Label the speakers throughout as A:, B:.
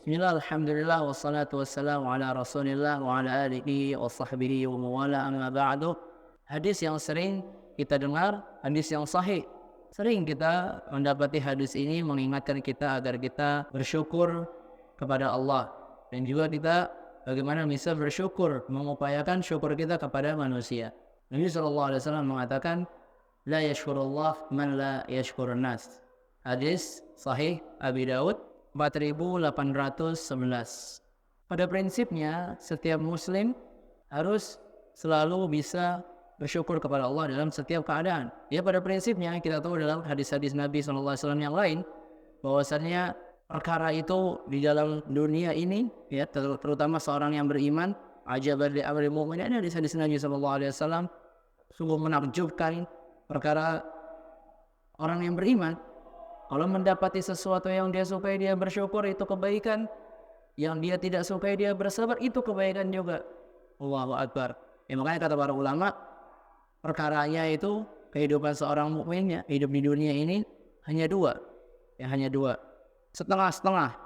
A: Bismillah, alhamdulillah, wassalatu wassalamu ala rasulillah wa ala alihi wa sahbihi wa mawala amma ba'du. Hadis yang sering kita dengar, hadis yang sahih. Sering kita mendapati hadis ini mengingatkan kita agar kita bersyukur kepada Allah. Dan juga kita bagaimana bisa bersyukur, mengupayakan syukur kita kepada manusia. Nabi SAW mengatakan, La yashkurullah man la yashkurun nas. Hadis sahih Abi Daud 4811. Pada prinsipnya setiap muslim harus selalu bisa bersyukur kepada Allah dalam setiap keadaan. Ya, pada prinsipnya kita tahu dalam hadis-hadis Nabi SAW yang lain bahwasannya perkara itu di dalam dunia ini, ya, terutama seorang yang beriman, ajaban li amri mu'min, ini hadis-hadis Nabi SAW sungguh menakjubkan. Perkara orang yang beriman kalau mendapati sesuatu yang dia sukai dia bersyukur, itu kebaikan. Yang dia tidak sukai dia bersabar, itu kebaikan juga. Allahu Akbar. Ya, makanya kata para ulama, perkaranya itu kehidupan seorang mukmin, ya, hidup di dunia ini hanya dua. Ya, hanya dua. Setengah-setengah.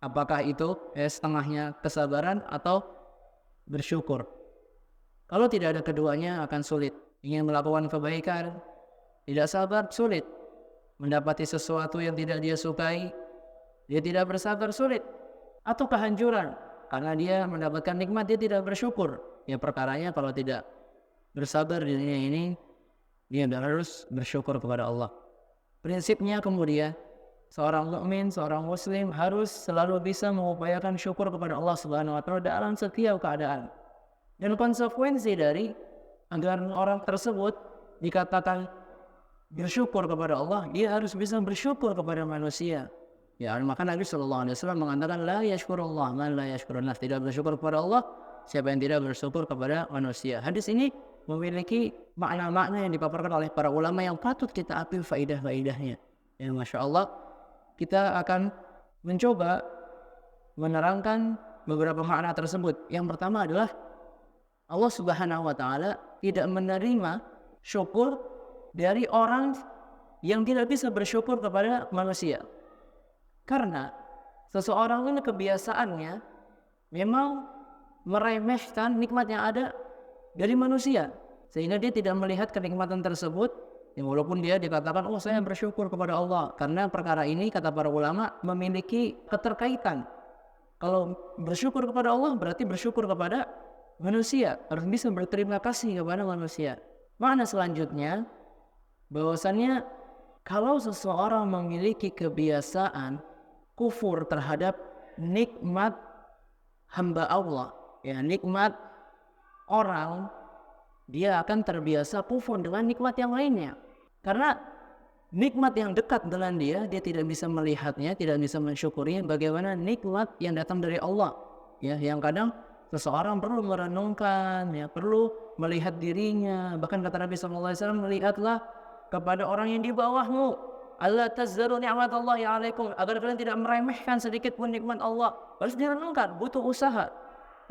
A: Apakah itu setengahnya kesabaran atau bersyukur? Kalau tidak ada keduanya akan sulit. Ingin melakukan kebaikan, tidak sabar, sulit. Mendapati sesuatu yang tidak dia sukai, dia tidak bersabar, sulit. Atau kehancuran, karena dia mendapatkan nikmat, dia tidak bersyukur. Ya, perkaranya kalau tidak bersabar di dunia ini, dia harus bersyukur kepada Allah. Prinsipnya kemudian, seorang mukmin, seorang muslim harus selalu bisa mengupayakan syukur kepada Allah Subhanahu wa Ta'ala dalam setiap keadaan. Dan konsekuensi dari agar orang tersebut dikatakan bersyukur kepada Allah, dia harus bisa bersyukur kepada manusia. Ya, maka Nabi SAW mengatakan la yashkurullah man la yashkurun nas. Tidak bersyukur kepada Allah siapa yang tidak bersyukur kepada manusia. Hadis ini memiliki makna-makna yang dipaparkan oleh para ulama yang patut kita ambil faidah-faidahnya. Ya, Masya Allah, kita akan mencoba menerangkan beberapa makna tersebut. Yang pertama adalah Allah Subhanahu wa Ta'ala tidak menerima syukur dari orang yang tidak bisa bersyukur kepada manusia. Karena seseorang ini kebiasaannya memang meremehkan nikmat yang ada dari manusia, sehingga dia tidak melihat kenikmatan tersebut. Ya, walaupun dia dikatakan, oh saya bersyukur kepada Allah, karena perkara ini kata para ulama memiliki keterkaitan. Kalau bersyukur kepada Allah berarti bersyukur kepada manusia, harus bisa berterima kasih kepada manusia. Makna selanjutnya, bahwasannya kalau seseorang memiliki kebiasaan kufur terhadap nikmat hamba Allah, ya, nikmat orang, dia akan terbiasa kufur dengan nikmat yang lainnya. Karena nikmat yang dekat dengan dia tidak bisa melihatnya, tidak bisa mensyukurinya. Bagaimana nikmat yang datang dari Allah, ya, yang kadang seseorang perlu merenungkan, ya, perlu melihat dirinya. Bahkan kata Nabi SAW, melihatlah kepada orang yang di bawahmu. Allah tazzaru ni'matallahi alaikum, agar kalian tidak meremehkan sedikit pun nikmat Allah. Harus direnungkan, butuh usaha.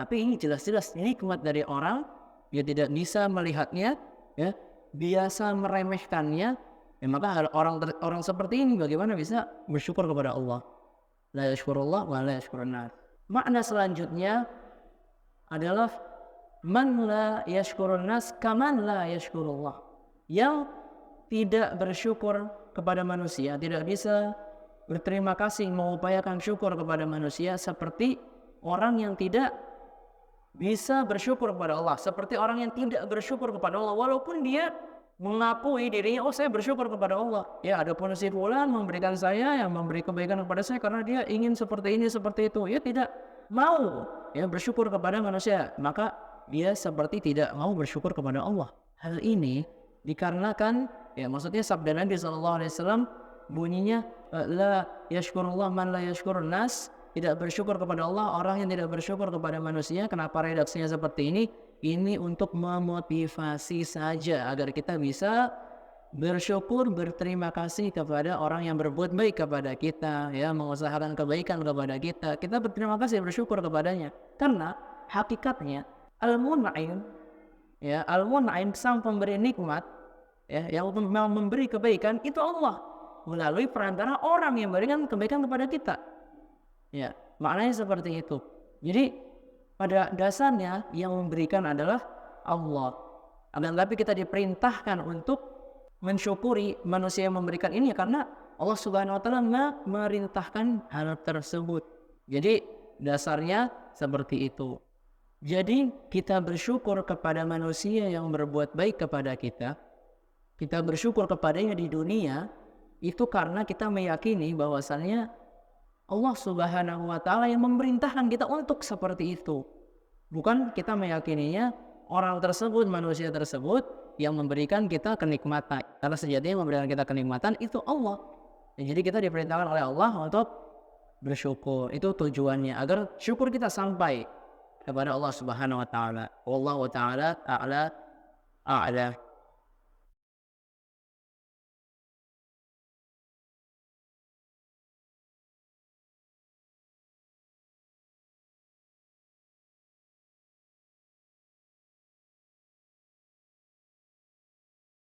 A: Tapi ini jelas-jelas nikmat dari orang, dia tidak bisa melihatnya, ya, biasa meremehkannya. Ya, maka orang seperti ini bagaimana bisa bersyukur kepada Allah? La yashkurullah wa la yashkurun nas. Makna selanjutnya adalah man la yashkurun nas kaman la yashkurullah. Yang tidak bersyukur kepada manusia, tidak bisa berterima kasih, mengupayakan syukur kepada manusia, seperti orang yang tidak bisa bersyukur kepada Allah, seperti orang yang tidak bersyukur kepada Allah walaupun dia mengakui dirinya, oh saya bersyukur kepada Allah. Ya, adapun si fulan memberikan saya, yang memberi kebaikan kepada saya karena dia ingin seperti ini seperti itu, ya tidak mau, ya, bersyukur kepada manusia, maka dia seperti tidak mau bersyukur kepada Allah. Hal ini dikarenakan, ya, maksudnya sabda Nabi SAW bunyinya la yashkurullah man la yashkurun nas, tidak bersyukur kepada Allah orang yang tidak bersyukur kepada manusia. Kenapa redaksinya seperti ini? Ini untuk memotivasi saja agar kita bisa bersyukur, berterima kasih kepada orang yang berbuat baik kepada kita, ya, mengusahakan kebaikan kepada kita. Kita berterima kasih, bersyukur kepadanya. Karena hakikatnya Al-Mun'im, ya, Al-Mun'im, sang pemberi nikmat, ya, yang memberi kebaikan itu Allah melalui perantara orang yang memberikan kebaikan kepada kita. Ya, Maknanya seperti itu. Jadi pada dasarnya yang memberikan adalah Allah. Akan tetapi kita diperintahkan untuk mensyukuri manusia yang memberikan ini karena Allah Subhanahu wa taala memerintahkan hal tersebut. Jadi dasarnya seperti itu. Jadi kita bersyukur kepada manusia yang berbuat baik kepada kita. Kita bersyukur kepadanya di dunia itu karena kita meyakini bahwasannya Allah Subhanahu wa taala yang memerintahkan kita untuk seperti itu. Bukan kita meyakininya orang tersebut, manusia tersebut yang memberikan kita kenikmatan. Karena sejatinya yang memberikan kita kenikmatan itu Allah. Jadi kita diperintahkan oleh Allah untuk bersyukur. Itu tujuannya agar syukur kita sampai kepada Allah Subhanahu wa taala. Wallahu taala a'la.